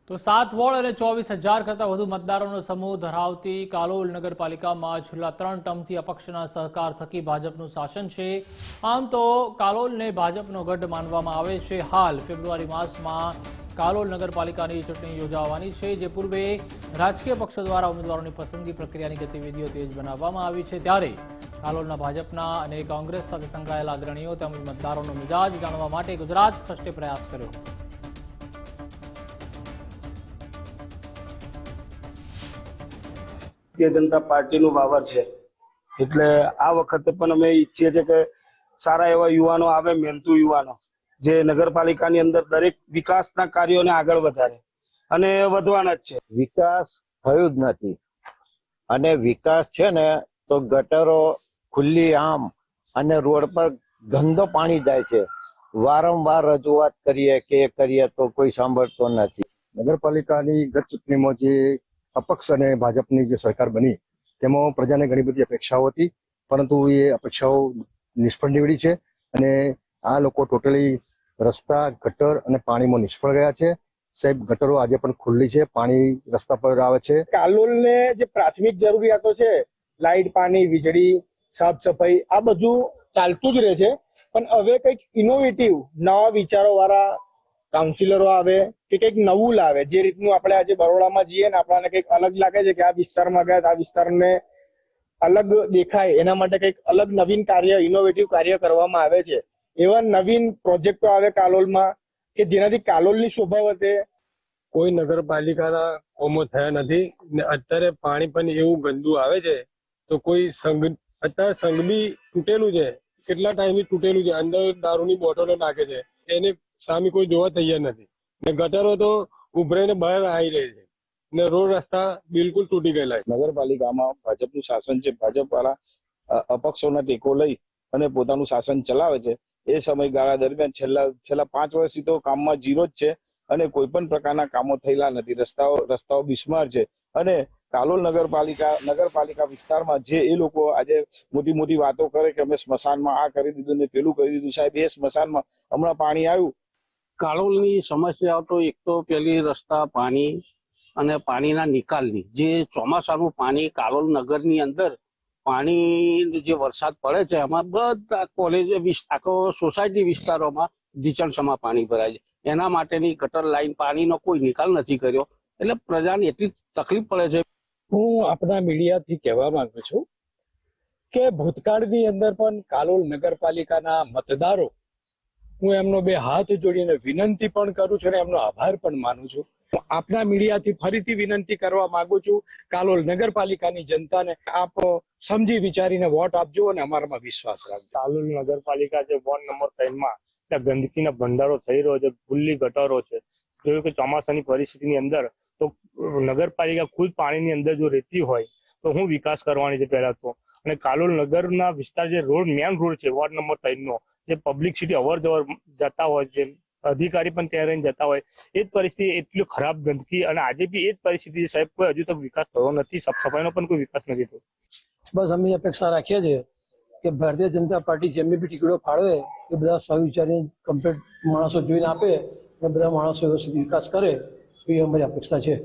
તો 7 વોર્ડ અને 24,000 કરતા વધુ મતદારોનો સમૂહ ધરાવતી કાલોલ નગરપાલિકામાં છેલ્લા 3 ટર્મથી અપક્ષના સહકાર થકી ભાજપનું શાસન છે। આમ તો કાલોલને ભાજપનો ગઢ માનવામાં આવે છે। હાલ ફેબ્રુઆરી માસમાં કાલોલ નગરપાલિકાની ચૂંટણી યોજાવાની છે, જે પૂર્વે રાજકીય પક્ષો દ્વારા ઉમેદવારોની પસંદગી પ્રક્રિયાની ગતિવિધિઓ તેજ બનાવવામાં આવી છે। ત્યારે કાલોલના ભાજપના અને કોંગ્રેસ સાથે સંકળાયેલા અગ્રણીઓ તેમજ મતદારોનો મિજાજ જાણવા માટે ગુજરાત ફર્સ્ટે પ્રયાસ કર્યો। ભારતીય જનતા પાર્ટીનું વાવર છે, એટલે આ વખતે પણ અમે ઈચ્છીએ છીએ કે સારા એવા યુવાનો આવે, મહેનતુ યુવાનો, જે નગરપાલિકાની અંદર દરેક વિકાસના કાર્યોને આગળ વધારે અને વધવાના જ છે। વિકાસ થયો જ નથી અને વિકાસ છે ને તો ગટરો ખુલ્લી આમ અને રોડ પર ગંદો પાણી જાય છે। વારંવાર રજૂઆત કરીએ તો કોઈ સાંભળતો નથી। નગરપાલિકાની ગત ચૂંટણીમાં જે અપક્ષ અને ભાજપની જે સરકાર બની તેમાં પ્રજાને ઘણી બધી અપેક્ષાઓ હતી, પરંતુ એ અપેક્ષાઓ નિષ્ફળ નીવડી છે અને આ લોકો ટોટલી રસ્તા, ગટર અને પાણીમાં નિષ્ફળ ગયા છે। સાહેબ, ગટરો આજે પણ ખુલ્લી છે, પાણી રસ્તા પર આવે છે। કાલોલને જે પ્રાથમિક જરૂરિયાતો છે, લાઇટ, પાણી, વીજળી, સાફ સફાઈ, આ બધું ચાલતું જ રહે છે, પણ હવે કંઈક ઇનોવેટિવ નવા વિચારો વાળા કાઉન્સિલરો આવે કે કંઈક નવું લાવે। જે રીતનું આપણે આજે બરોડામાં જઈએ ને આપણને કંઈક અલગ લાગે છે કે આ વિસ્તારમાં ગયા, આ વિસ્તારને અલગ દેખાય, એના માટે કંઈક અલગ નવીન કાર્ય, ઇનોવેટિવ કાર્ય કરવામાં આવે છે। એવા નવીન પ્રોજેક્ટો આવે કાલોલમાં કે જેનાથી કાલોલની શોભા વધે। કોઈ નગરપાલિકાના કોમો થયા નથી ને અત્યારે પાણી પણ એવું ગંદુ આવે છે તો કોઈ સંઘ, અત્યારે સંઘ બી તૂટેલું છે, કેટલા ટાઈમથી તૂટેલું છે, અંદર દારૂની બોટલો નાખે છે, એને સામે કોઈ જોવા તૈયાર નથી ને ગટરો તો ઉભરાઈને બહાર આવી રહી છે ને રોડ રસ્તા બિલકુલ તૂટી ગયેલા છે। નગરપાલિકામાં ભાજપનું શાસન છે, ભાજપ વાળા અપક્ષોના ટેકો લઈ અને પોતાનું શાસન ચલાવે છે। એ સમયગાળા દરમિયાન છેલ્લા 5 વર્ષથી તો કામમાં ઝીરો જ છે અને કોઈ પણ પ્રકારના કામો થયેલા નથી। રસ્તાઓ બિસ્માર છે અને કાલોલ નગરપાલિકા વિસ્તારમાં જે એ લોકો આજે મોટી વાતો કરે કે અમે સ્મશાનમાં આ કરી દીધું ને પેલું કરી દીધું, સાહેબ એ સ્મશાનમાં હમણાં પાણી આવ્યું। કાલોલની સમસ્યાઓ તો એક તો પેલી રસ્તા, પાણી અને પાણીના નિકાલની, જે ચોમાસાનું પાણી કાલોલ નગરની અંદર પાણી જે વરસાદ પડે છે એમાં બધા કોલેજ, આખો સોસાયટી વિસ્તારોમાં ઢીચણસમાં પાણી ભરાય છે। એના માટેની ગટર લાઈન, પાણીનો કોઈ નિકાલ નથી કર્યો, એટલે પ્રજાને એટલી તકલીફ પડે છે। હું આપણા મીડિયાથી કહેવા માંગુ છું કે ભૂતકાળની અંદર પણ કાલોલ નગરપાલિકાના મતદારો, હું એમનો 2 હાથ જોડીને વિનંતી પણ કરું છું અને એમનો આભાર પણ માનું છું। આપના મીડિયાથી ફરીથી વિનંતી કરવા માંગુ છું, કાલોલ નગરપાલિકાની જનતાને આપ સમજી વિચારીને વોટ આપજો અને અમારામાં વિશ્વાસ રાખજો। કાલોલ નગરપાલિકા જે વોર્ડ નંબર 3માં ત્યાં ગંદકીના ભંડારો થઈ રહ્યો છે, ખુલ્લી ગટરો છે। જોયું કે ચોમાસાની પરિસ્થિતિની અંદર તો નગરપાલિકા ખુદ પાણીની અંદર જો રહેતી હોય તો હું વિકાસ કરવાની છે પહેલા તો। અને કાલોલ નગરના વિસ્તાર, જે રોડ, મેન રોડ છે વોર્ડ નંબર 3નો, જે પબ્લિક સિટી અવર જવર જતા હોય છે, અધિકારી પણ ત્યાં રહીને જતા હોય, એ જ પરિસ્થિતિ, એટલી ખરાબ ગંદકી અને આજે બી એ જ પરિસ્થિતિ સાહેબ, કોઈ હજુ તક વિકાસ થયો નથી, સાફ સફાઈનો પણ કોઈ વિકાસ નથી થયો। બસ અમે અપેક્ષા રાખીએ છીએ કે ભારતીય જનતા પાર્ટી જેમને બી ટિકિટો ફાળવે એ બધા સ્વવિચારીને કમ્પ્લીટ માણસો જોઈને આપે અને બધા માણસો વ્યવસ્થિત વિકાસ કરે, એવી અમારી અપેક્ષા છે।